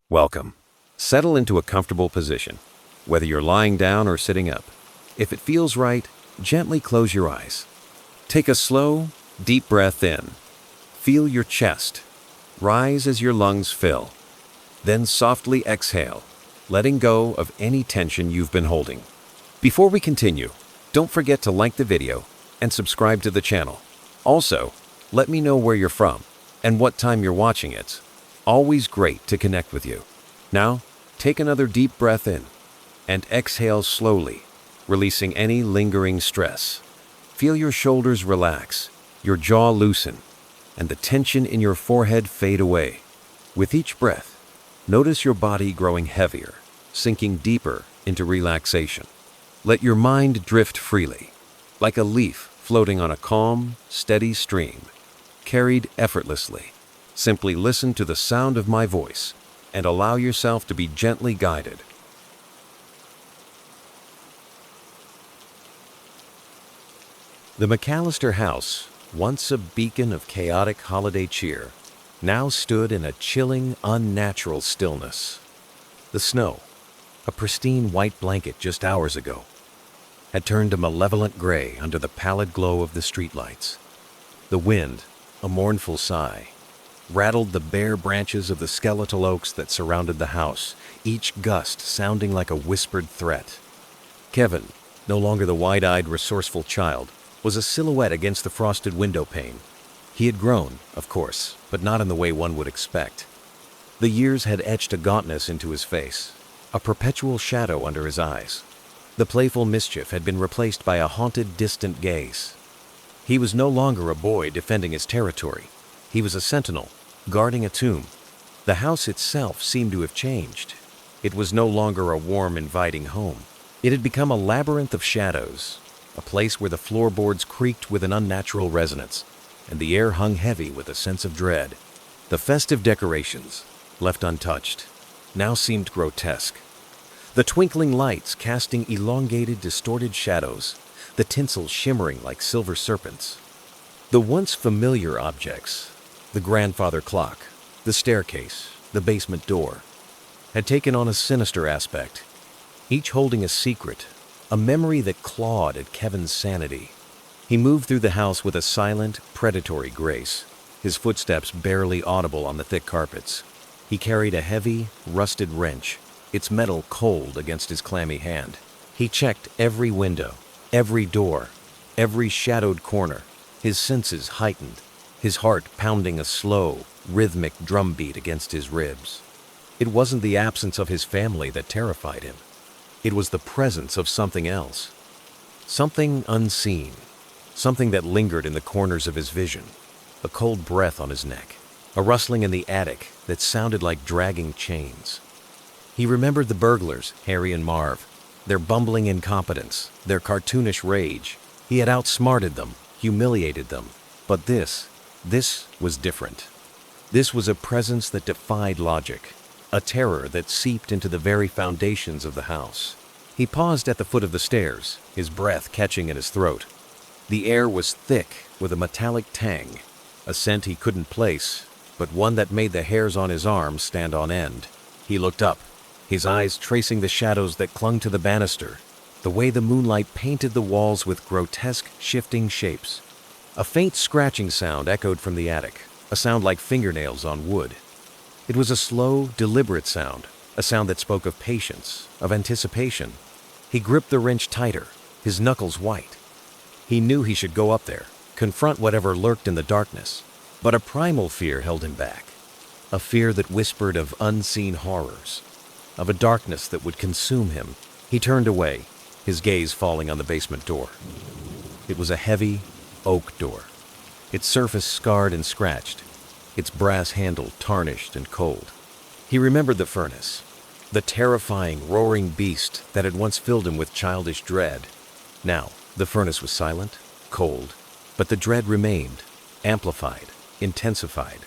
Welcome. Settle into a comfortable position, whether you're lying down or sitting up. If it feels right, gently close your eyes. Take a slow, deep breath in. Feel your chest rise as your lungs fill. Then softly exhale, letting go of any tension you've been holding. Before we continue, don't forget to like the video and subscribe to the channel. Also, let me know where you're from and what time you're watching it. Always great to connect with you. Now, take another deep breath in and exhale slowly, releasing any lingering stress. Feel your shoulders relax, your jaw loosen, and the tension in your forehead fade away. With each breath, notice your body growing heavier, sinking deeper into relaxation. Let your mind drift freely, like a leaf floating on a calm, steady stream, carried effortlessly. Simply listen to the sound of my voice and allow yourself to be gently guided. The McAllister house, once a beacon of chaotic holiday cheer, now stood in a chilling, unnatural stillness. The snow, a pristine white blanket just hours ago, had turned a malevolent gray under the pallid glow of the streetlights. The wind, a mournful sigh, rattled the bare branches of the skeletal oaks that surrounded the house, each gust sounding like a whispered threat. Kevin, no longer the wide-eyed, resourceful child, was a silhouette against the frosted window pane. He had grown, of course, but not in the way one would expect. The years had etched a gauntness into his face, a perpetual shadow under his eyes. The playful mischief had been replaced by a haunted, distant gaze. He was no longer a boy defending his territory. He was a sentinel, guarding a tomb. The house itself seemed to have changed. It was no longer a warm, inviting home. It had become a labyrinth of shadows, a place where the floorboards creaked with an unnatural resonance, and the air hung heavy with a sense of dread. The festive decorations, left untouched, now seemed grotesque. The twinkling lights casting elongated, distorted shadows, the tinsel shimmering like silver serpents. The once familiar objects, the grandfather clock, the staircase, the basement door, had taken on a sinister aspect, each holding a secret, a memory that clawed at Kevin's sanity. He moved through the house with a silent, predatory grace, his footsteps barely audible on the thick carpets. He carried a heavy, rusted wrench, its metal cold against his clammy hand. He checked every window, every door, every shadowed corner, his senses heightened, his heart pounding a slow, rhythmic drumbeat against his ribs. It wasn't the absence of his family that terrified him. It was the presence of something else. Something unseen. Something that lingered in the corners of his vision. A cold breath on his neck. A rustling in the attic that sounded like dragging chains. He remembered the burglars, Harry and Marv. Their bumbling incompetence. Their cartoonish rage. He had outsmarted them. Humiliated them. But this was different. This was a presence that defied logic. A terror that seeped into the very foundations of the house. He paused at the foot of the stairs, his breath catching in his throat. The air was thick with a metallic tang, a scent he couldn't place, but one that made the hairs on his arms stand on end. He looked up, his eyes tracing the shadows that clung to the banister, the way the moonlight painted the walls with grotesque, shifting shapes. A faint scratching sound echoed from the attic, a sound like fingernails on wood. It was a slow, deliberate sound, a sound that spoke of patience, of anticipation. He gripped the wrench tighter, his knuckles white. He knew he should go up there, confront whatever lurked in the darkness, but a primal fear held him back. A fear that whispered of unseen horrors, of a darkness that would consume him. He turned away, his gaze falling on the basement door. It was a heavy, oak door, its surface scarred and scratched, its brass handle tarnished and cold. He remembered the furnace, the terrifying, roaring beast that had once filled him with childish dread. Now, the furnace was silent, cold, but the dread remained, amplified, intensified.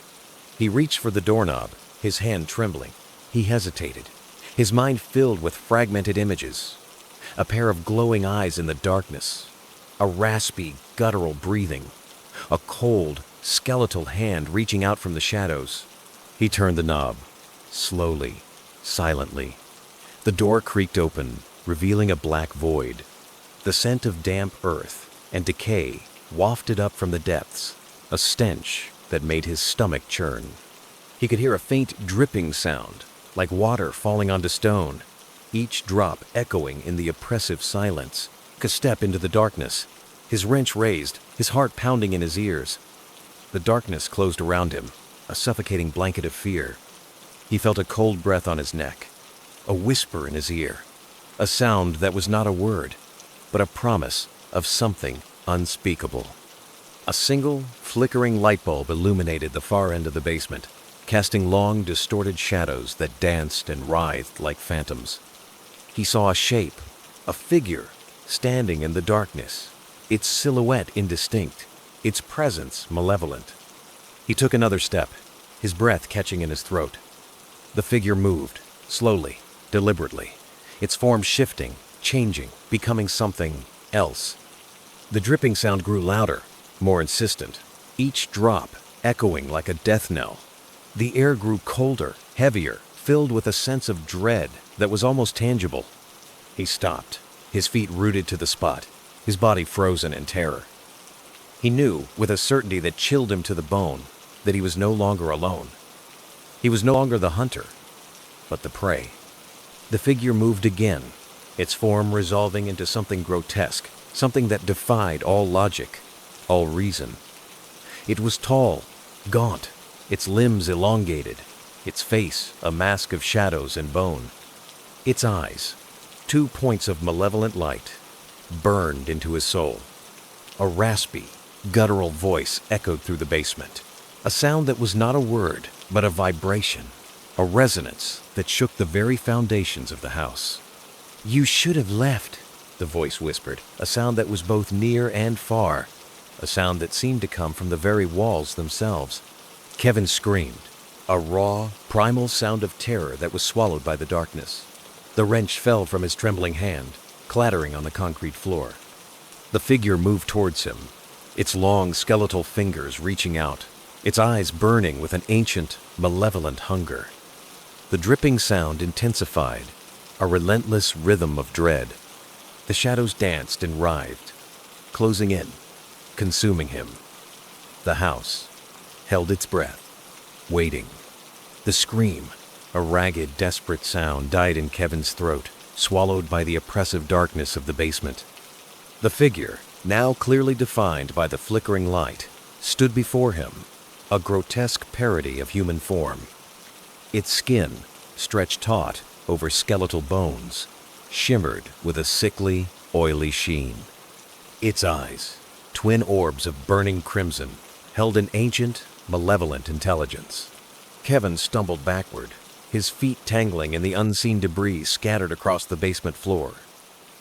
He reached for the doorknob, his hand trembling. He hesitated, his mind filled with fragmented images. A pair of glowing eyes in the darkness, a raspy, guttural breathing, a cold, skeletal hand reaching out from the shadows. He turned the knob, slowly, silently. The door creaked open, revealing a black void. The scent of damp earth and decay wafted up from the depths, a stench that made his stomach churn. He could hear a faint dripping sound, like water falling onto stone, each drop echoing in the oppressive silence. He took a step into the darkness, his wrench raised, his heart pounding in his ears. The darkness closed around him, a suffocating blanket of fear. He felt a cold breath on his neck, a whisper in his ear, a sound that was not a word, but a promise of something unspeakable. A single, flickering light bulb illuminated the far end of the basement, casting long, distorted shadows that danced and writhed like phantoms. He saw a shape, a figure, standing in the darkness, its silhouette indistinct, its presence malevolent. He took another step, his breath catching in his throat. The figure moved, slowly, deliberately, its form shifting, changing, becoming something else. The dripping sound grew louder, more insistent, each drop echoing like a death knell. The air grew colder, heavier, filled with a sense of dread that was almost tangible. He stopped, his feet rooted to the spot, his body frozen in terror. He knew, with a certainty that chilled him to the bone, that he was no longer alone. He was no longer the hunter, but the prey. The figure moved again, its form resolving into something grotesque, something that defied all logic, all reason. It was tall, gaunt, its limbs elongated, its face a mask of shadows and bone. Its eyes, 2 points of malevolent light, burned into his soul. A raspy, guttural voice echoed through the basement, a sound that was not a word, but a vibration, a resonance that shook the very foundations of the house. "You should have left," the voice whispered, a sound that was both near and far, a sound that seemed to come from the very walls themselves. Kevin screamed, a raw, primal sound of terror that was swallowed by the darkness. The wrench fell from his trembling hand, clattering on the concrete floor. The figure moved towards him, its long skeletal fingers reaching out, its eyes burning with an ancient, malevolent hunger. The dripping sound intensified, a relentless rhythm of dread. The shadows danced and writhed, closing in, consuming him. The house held its breath, waiting. The scream, a ragged, desperate sound, died in Kevin's throat, swallowed by the oppressive darkness of the basement. The figure, now clearly defined by the flickering light, stood before him, a grotesque parody of human form. Its skin, stretched taut over skeletal bones, shimmered with a sickly, oily sheen. Its eyes, twin orbs of burning crimson, held an ancient, malevolent intelligence. Kevin stumbled backward, his feet tangling in the unseen debris scattered across the basement floor.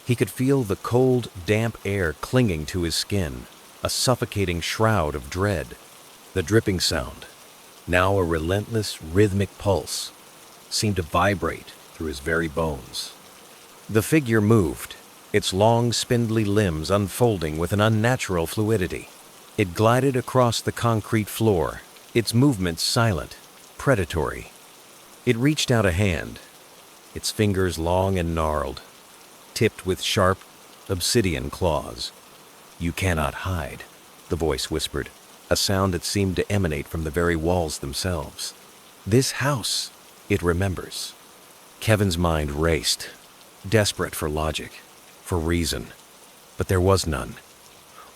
He could feel the cold, damp air clinging to his skin, a suffocating shroud of dread. The dripping sound, now a relentless, rhythmic pulse, seemed to vibrate through his very bones. The figure moved, its long, spindly limbs unfolding with an unnatural fluidity. It glided across the concrete floor, its movements silent, predatory. It reached out a hand, its fingers long and gnarled, tipped with sharp, obsidian claws. "You cannot hide," the voice whispered, a sound that seemed to emanate from the very walls themselves. "This house, it remembers." Kevin's mind raced, desperate for logic, for reason, but there was none.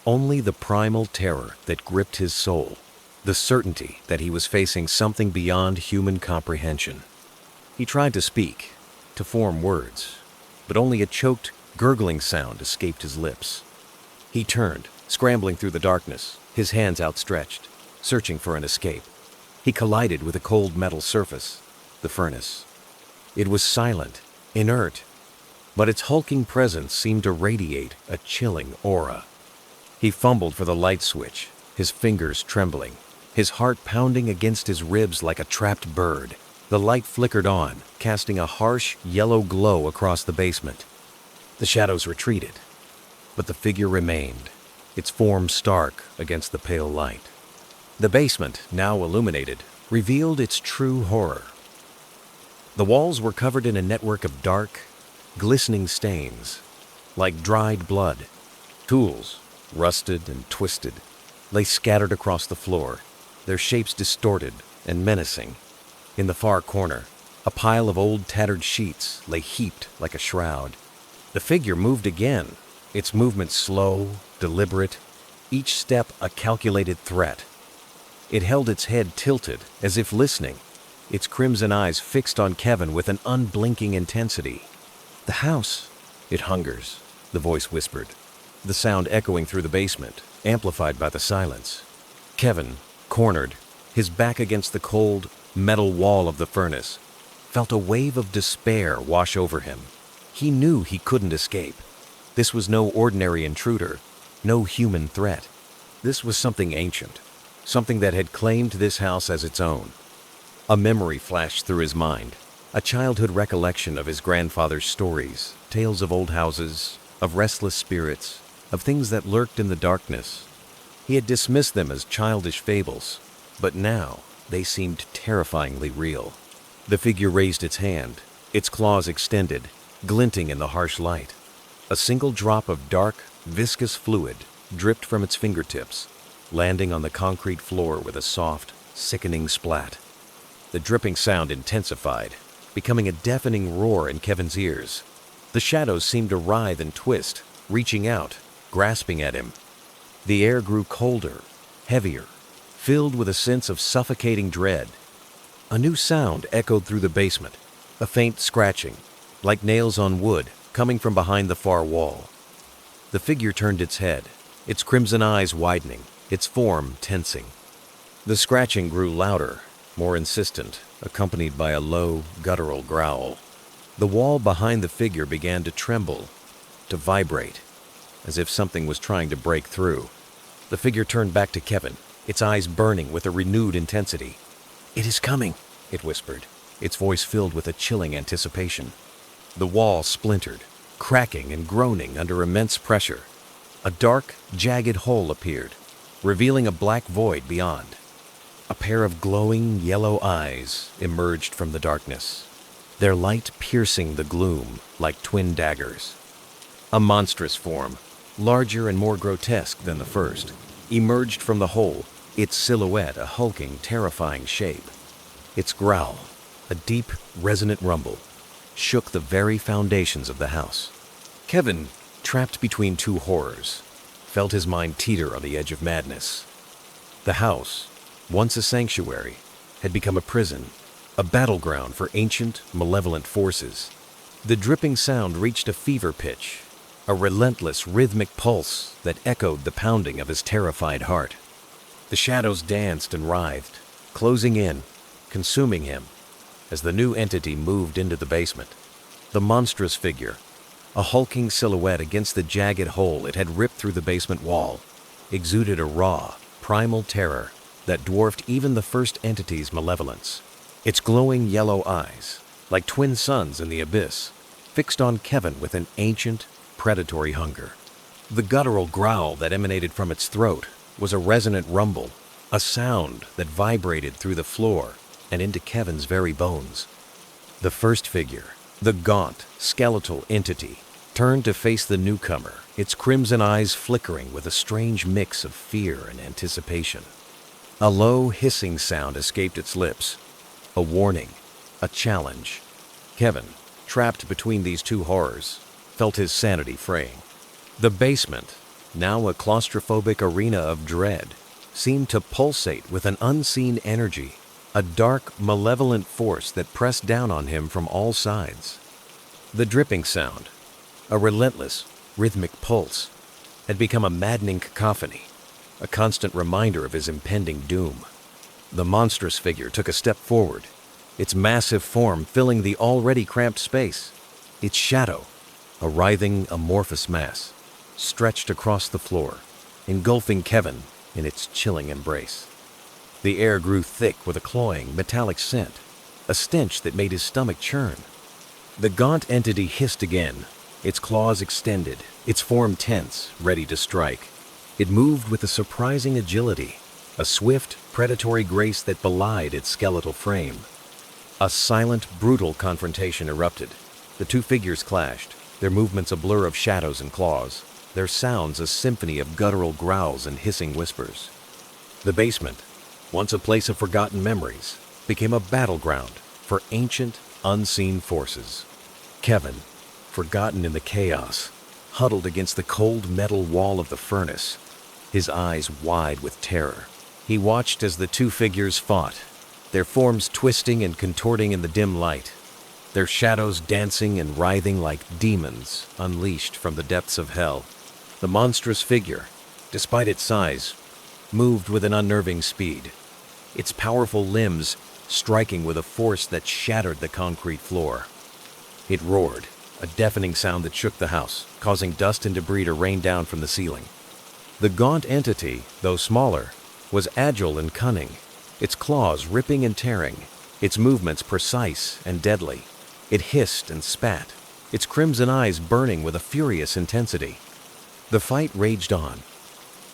Only the primal terror that gripped his soul, the certainty that he was facing something beyond human comprehension. He tried to speak, to form words, but only a choked, gurgling sound escaped his lips. He turned, scrambling through the darkness, his hands outstretched, searching for an escape. He collided with a cold metal surface, the furnace. It was silent, inert, but its hulking presence seemed to radiate a chilling aura. He fumbled for the light switch, his fingers trembling, his heart pounding against his ribs like a trapped bird. The light flickered on, casting a harsh, yellow glow across the basement. The shadows retreated, but the figure remained, its form stark against the pale light. The basement, now illuminated, revealed its true horror. The walls were covered in a network of dark, glistening stains, like dried blood. Tools, rusted and twisted, lay scattered across the floor, their shapes distorted and menacing. In the far corner, a pile of old tattered sheets lay heaped like a shroud. The figure moved again, its movement slow, deliberate, each step a calculated threat. It held its head tilted, as if listening, its crimson eyes fixed on Kevin with an unblinking intensity. "The house, it hungers," the voice whispered, the sound echoing through the basement, amplified by the silence. Kevin, cornered, his back against the cold, metal wall of the furnace, felt a wave of despair wash over him. He knew he couldn't escape. This was no ordinary intruder, no human threat. This was something ancient, something that had claimed this house as its own. A memory flashed through his mind, a childhood recollection of his grandfather's stories, tales of old houses, of restless spirits, of things that lurked in the darkness. He had dismissed them as childish fables, but now they seemed terrifyingly real. The figure raised its hand, its claws extended, glinting in the harsh light. A single drop of dark, viscous fluid dripped from its fingertips, landing on the concrete floor with a soft, sickening splat. The dripping sound intensified, becoming a deafening roar in Kevin's ears. The shadows seemed to writhe and twist, reaching out, grasping at him. The air grew colder, heavier, filled with a sense of suffocating dread. A new sound echoed through the basement, a faint scratching, like nails on wood, coming from behind the far wall. The figure turned its head, its crimson eyes widening, its form tensing. The scratching grew louder, more insistent, accompanied by a low, guttural growl. The wall behind the figure began to tremble, to vibrate, as if something was trying to break through. The figure turned back to Kevin, its eyes burning with a renewed intensity. "It is coming," it whispered, its voice filled with a chilling anticipation. The wall splintered, cracking and groaning under immense pressure. A dark, jagged hole appeared, revealing a black void beyond. A pair of glowing yellow eyes emerged from the darkness, their light piercing the gloom like twin daggers. A monstrous form, larger and more grotesque than the first, emerged from the hole, its silhouette a hulking, terrifying shape. Its growl, a deep, resonant rumble, shook the very foundations of the house. Kevin, trapped between two horrors, felt his mind teeter on the edge of madness. The house, once a sanctuary, had become a prison, a battleground for ancient, malevolent forces. The dripping sound reached a fever pitch, a relentless, rhythmic pulse that echoed the pounding of his terrified heart. The shadows danced and writhed, closing in, consuming him, as the new entity moved into the basement. The monstrous figure, a hulking silhouette against the jagged hole it had ripped through the basement wall, exuded a raw, primal terror that dwarfed even the first entity's malevolence. Its glowing yellow eyes, like twin suns in the abyss, fixed on Kevin with an ancient, predatory hunger. The guttural growl that emanated from its throat was a resonant rumble, a sound that vibrated through the floor and into Kevin's very bones. The first figure, the gaunt, skeletal entity, turned to face the newcomer, its crimson eyes flickering with a strange mix of fear and anticipation. A low, hissing sound escaped its lips, a warning, a challenge. Kevin, trapped between these two horrors, felt his sanity fraying. The basement, now a claustrophobic arena of dread, seemed to pulsate with an unseen energy, a dark, malevolent force that pressed down on him from all sides. The dripping sound, a relentless, rhythmic pulse, had become a maddening cacophony, a constant reminder of his impending doom. The monstrous figure took a step forward, its massive form filling the already cramped space. Its shadow, a writhing, amorphous mass, stretched across the floor, engulfing Kevin in its chilling embrace. The air grew thick with a cloying, metallic scent, a stench that made his stomach churn. The gaunt entity hissed again, its claws extended, its form tense, ready to strike. It moved with a surprising agility, a swift, predatory grace that belied its skeletal frame. A silent, brutal confrontation erupted. The two figures clashed, their movements a blur of shadows and claws, their sounds a symphony of guttural growls and hissing whispers. The basement, once a place of forgotten memories, became a battleground for ancient, unseen forces. Kevin, forgotten in the chaos, huddled against the cold metal wall of the furnace, his eyes wide with terror. He watched as the two figures fought, their forms twisting and contorting in the dim light, their shadows dancing and writhing like demons unleashed from the depths of hell. The monstrous figure, despite its size, moved with an unnerving speed, its powerful limbs striking with a force that shattered the concrete floor. It roared, a deafening sound that shook the house, causing dust and debris to rain down from the ceiling. The gaunt entity, though smaller, was agile and cunning, its claws ripping and tearing, its movements precise and deadly. It hissed and spat, its crimson eyes burning with a furious intensity. The fight raged on,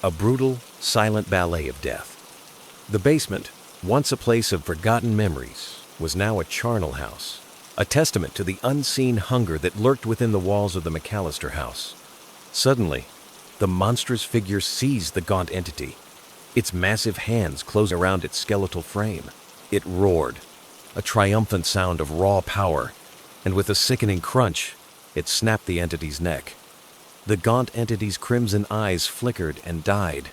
a brutal, silent ballet of death. The basement, once a place of forgotten memories, was now a charnel house, a testament to the unseen hunger that lurked within the walls of the McAllister house. Suddenly, the monstrous figure seized the gaunt entity. Its massive hands closed around its skeletal frame. It roared, a triumphant sound of raw power, and with a sickening crunch, it snapped the entity's neck. The gaunt entity's crimson eyes flickered and died,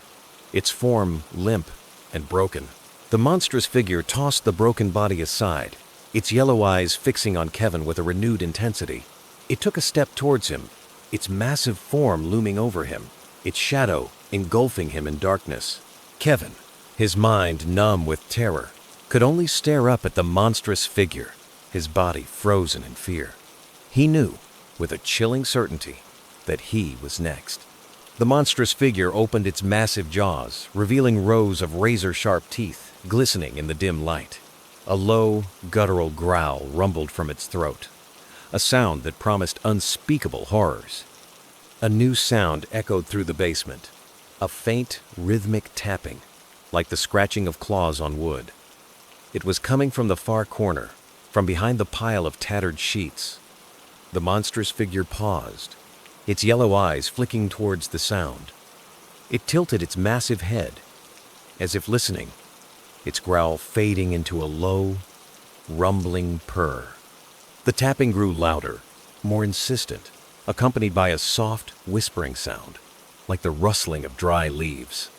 its form limp and broken. The monstrous figure tossed the broken body aside, its yellow eyes fixing on Kevin with a renewed intensity. It took a step towards him, its massive form looming over him, its shadow engulfing him in darkness. Kevin, his mind numb with terror, could only stare up at the monstrous figure, his body frozen in fear. He knew, with a chilling certainty, that he was next. The monstrous figure opened its massive jaws, revealing rows of razor-sharp teeth glistening in the dim light. A low, guttural growl rumbled from its throat, a sound that promised unspeakable horrors. A new sound echoed through the basement, a faint, rhythmic tapping, like the scratching of claws on wood. It was coming from the far corner, from behind the pile of tattered sheets. The monstrous figure paused, its yellow eyes flicking towards the sound. It tilted its massive head, as if listening, its growl fading into a low, rumbling purr. The tapping grew louder, more insistent, accompanied by a soft, whispering sound, like the rustling of dry leaves.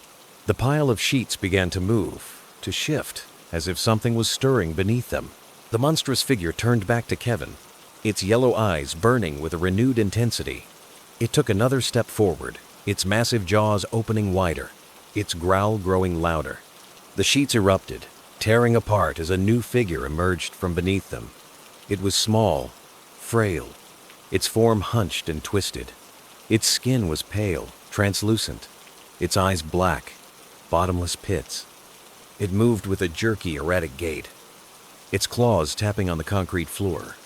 The pile of sheets began to move, to shift, as if something was stirring beneath them. The monstrous figure turned back to Kevin, its yellow eyes burning with a renewed intensity. It took another step forward, its massive jaws opening wider, its growl growing louder. The sheets erupted, tearing apart as a new figure emerged from beneath them. It was small, frail, its form hunched and twisted. Its skin was pale, translucent, its eyes black, bottomless pits. It moved with a jerky, erratic gait, its claws tapping on the concrete floor.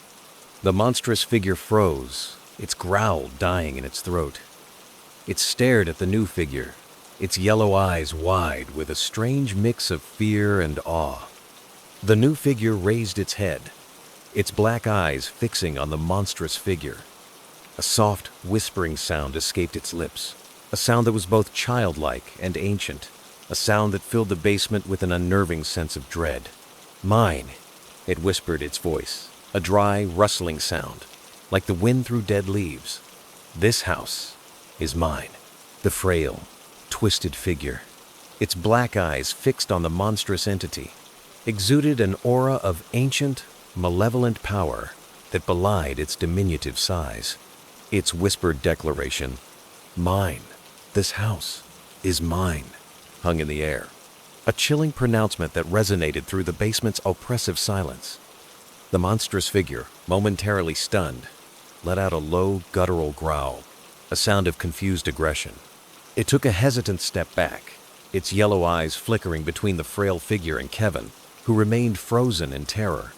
The monstrous figure froze, its growl dying in its throat. It stared at the new figure, its yellow eyes wide with a strange mix of fear and awe. The new figure raised its head, its black eyes fixing on the monstrous figure. A soft, whispering sound escaped its lips, a sound that was both childlike and ancient, a sound that filled the basement with an unnerving sense of dread. "Mine," it whispered, its voice, a dry, rustling sound, like the wind through dead leaves. "This house is mine." The frail, twisted figure, its black eyes fixed on the monstrous entity, exuded an aura of ancient, malevolent power that belied its diminutive size. Its whispered declaration, "Mine, this house is mine," hung in the air, a chilling pronouncement that resonated through the basement's oppressive silence. The monstrous figure, momentarily stunned, let out a low, guttural growl, a sound of confused aggression. It took a hesitant step back, its yellow eyes flickering between the frail figure and Kevin, who remained frozen in terror.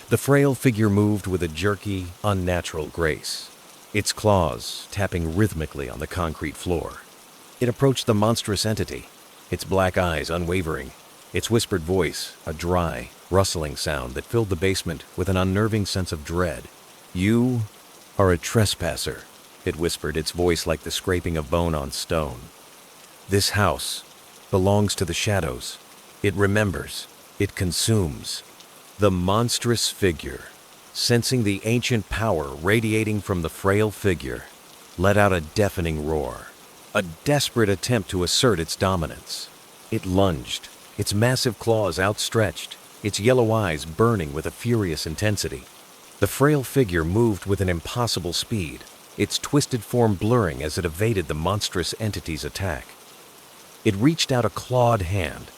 The frail figure moved with a jerky, unnatural grace, its claws tapping rhythmically on the concrete floor. It approached the monstrous entity, its black eyes unwavering, Its whispered voice, a dry, rustling sound that filled the basement with an unnerving sense of dread. "You are a trespasser," it whispered, its voice like the scraping of bone on stone. "This house belongs to the shadows. It remembers. It consumes." The monstrous figure, sensing the ancient power radiating from the frail figure, let out a deafening roar, a desperate attempt to assert its dominance. It lunged, its massive claws outstretched, its yellow eyes burning with a furious intensity. The frail figure moved with an impossible speed, its twisted form blurring as it evaded the monstrous entity's attack. It reached out a clawed hand,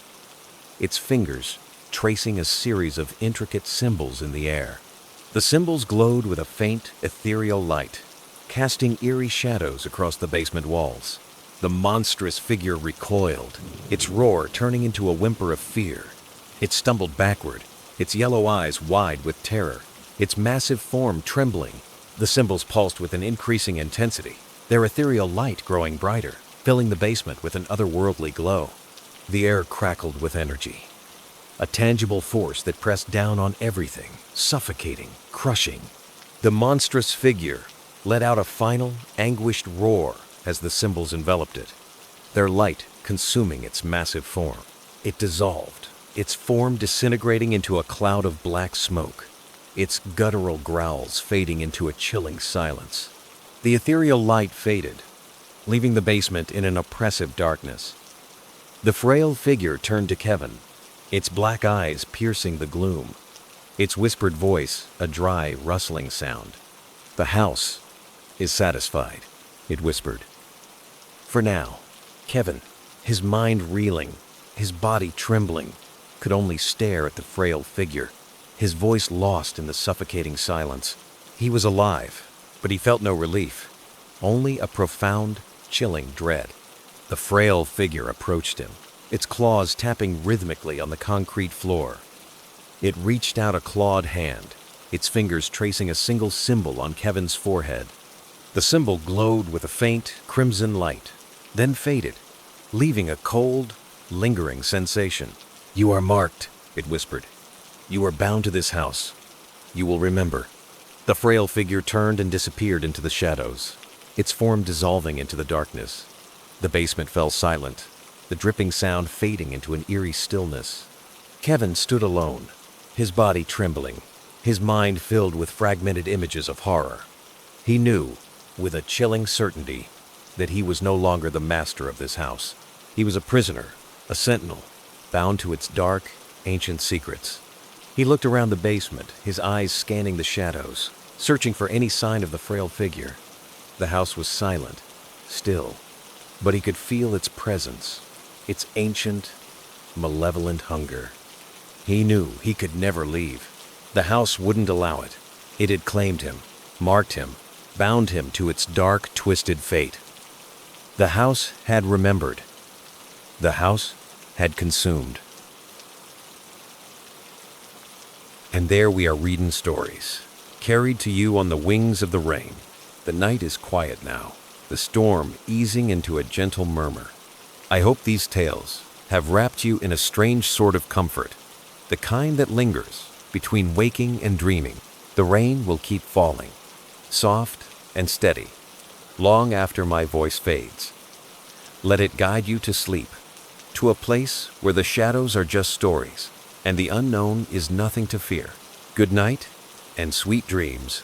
its fingers tracing a series of intricate symbols in the air. The symbols glowed with a faint, ethereal light, casting eerie shadows across the basement walls. The monstrous figure recoiled, its roar turning into a whimper of fear. It stumbled backward, its yellow eyes wide with terror, its massive form trembling. The symbols pulsed with an increasing intensity, their ethereal light growing brighter, filling the basement with an otherworldly glow. The air crackled with energy, a tangible force that pressed down on everything, suffocating, crushing. The monstrous figure let out a final, anguished roar as the symbols enveloped it, their light consuming its massive form. It dissolved, its form disintegrating into a cloud of black smoke, its guttural growls fading into a chilling silence. The ethereal light faded, leaving the basement in an oppressive darkness. The frail figure turned to Kevin, its black eyes piercing the gloom, its whispered voice a dry, rustling sound. "The house is satisfied," it whispered. For now, Kevin, his mind reeling, his body trembling, could only stare at the frail figure, his voice lost in the suffocating silence. He was alive, but he felt no relief, only a profound, chilling dread. The frail figure approached him, its claws tapping rhythmically on the concrete floor. It reached out a clawed hand, its fingers tracing a single symbol on Kevin's forehead. The symbol glowed with a faint, crimson light, then faded, leaving a cold, lingering sensation. "You are marked," it whispered. "You are bound to this house. You will remember." The frail figure turned and disappeared into the shadows, its form dissolving into the darkness. The basement fell silent, the dripping sound fading into an eerie stillness. Kevin stood alone, his body trembling, his mind filled with fragmented images of horror. He knew, with a chilling certainty, that he was no longer the master of this house. He was a prisoner, a sentinel, bound to its dark, ancient secrets. He looked around the basement, his eyes scanning the shadows, searching for any sign of the frail figure. The house was silent, still, but he could feel its presence, its ancient, malevolent hunger. He knew he could never leave. The house wouldn't allow it. It had claimed him, marked him, bound him to its dark, twisted fate. The house had remembered. The house had consumed. And there we are reading stories, carried to you on the wings of the rain. The night is quiet now, the storm easing into a gentle murmur. I hope these tales have wrapped you in a strange sort of comfort, the kind that lingers between waking and dreaming. The rain will keep falling, soft and steady, long after my voice fades. Let it guide you to sleep, to a place where the shadows are just stories, and the unknown is nothing to fear. Good night, and sweet dreams.